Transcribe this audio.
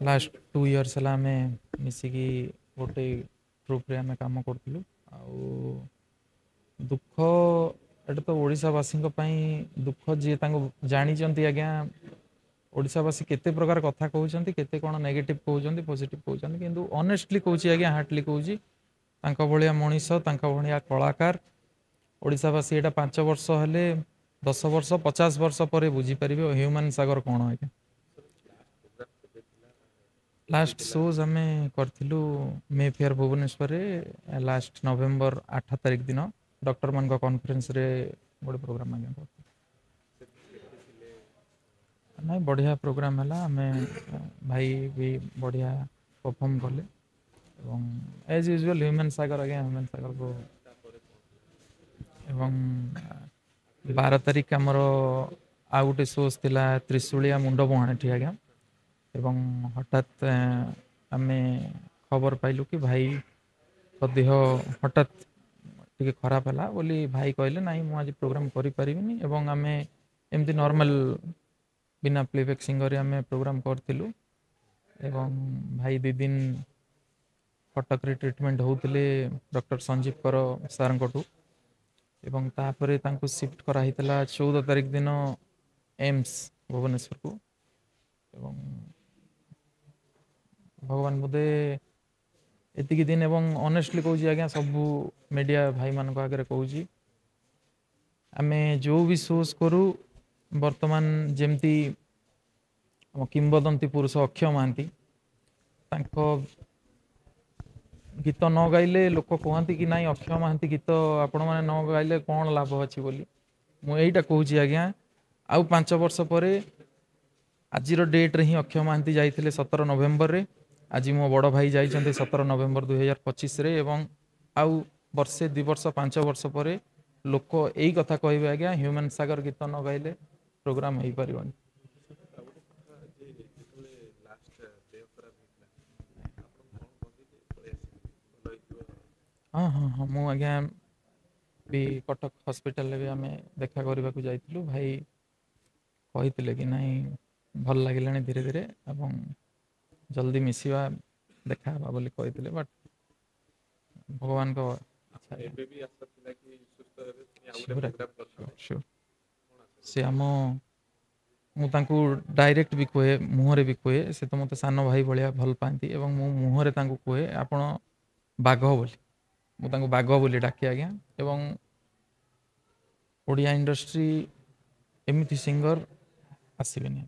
Last 2 years है आम मिसिकी गोटे ग्रुप रे आम काम करूँ दुख एटा तो ओडावासी दुख जी जानी आज्ञा ओडावासी केते प्रकार कथा कहते केते कौन नेगेटिव कहते पॉजिटिव कहते किंतु ऑनेस्टली कहूँ आज्ञा हार्टली कहूँ भाया मनीष भाया कलाकार ओडावासी यहाँ 5 वर्ष हेले 10 वर्ष 50 वर्ष पर बुझीपर ह्यूमन सागर कौन आज्ञा लास्ट शोज आम करूँ मे फेयर भुवनेश्वर लास्ट नवेम्बर 8 तारिख दिन डॉक्टर मान कॉन्फ्रेंस रे गोटे प्रोग्राम आज्ञा नहीं बढ़िया प्रोग्राम है आम भाई भी बढ़िया परफॉर्म कले एज यूजुअल ह्यूमन सागर आज्ञा ह्यूमन सागर को 12 तारिख आमर आउ गोटे शोज थिला त्रिशूलिया मुंड बहाणी आज्ञा हठात आम खबर पाइलु कि भाई तो देह हठात टी खराब है बोली भाई कहले ना मुझे प्रोग्राम करें आम एमती नॉर्मल बिना प्लेबैक सिंगर आम प्रोग्राम करूँ भाई 2 दिन कटक रे ट्रीटमेंट होते डॉक्टर संजीव कर सार तापर शिफ्ट कराई 14 तारिख दिन एम्स भुवनेश्वर को भगवान बोधे एतिक दिन एवं ऑनेस्टली कहूँ आज्ञा सबू मीडिया भाई मान आगे कहूँ आम जो भी शोज करूँ बर्तमान जमती किंबदंती पुरुष अक्षय महांती गीत न गाइले लोक कहती कि नाई अक्षय महांती गीत आपण मैंने न गाइले कौन लाभ अच्छी बोली मुझा कहूँ आज्ञा आउ 5 वर्ष पर आज डेट रे ही अक्षय महांती जाइए 17 नवेम्बर रे आज मो बड़ भाई जाइए 17 नवेम्बर 2025 रे आउ वर्षे 2 वर्ष 5 वर्ष पर लोक यही कथा कहे आज्ञा ह्यूमन सागर गीत न गाइले प्रोग्राम हो पार हाँ हाँ हाँ मु आज्ञा भी कटक हॉस्पिटल भी आम देखा करने को जाइलु भाई कही कि नाई भल लगे धीरे धीरे एवं जल्दी मिसवा देखा बोली कही बट भगवान को से आम मुझे डायरेक्ट भी कहे मुहरे भी कहे से तो मत सान भाई भाया भल पाती मुहरे कहे आपण बाघ बोली मुझे बाघ बोली डाके आज्ञा एवं ओडिया इंडस्ट्री एमती सिंगर आसबेनि।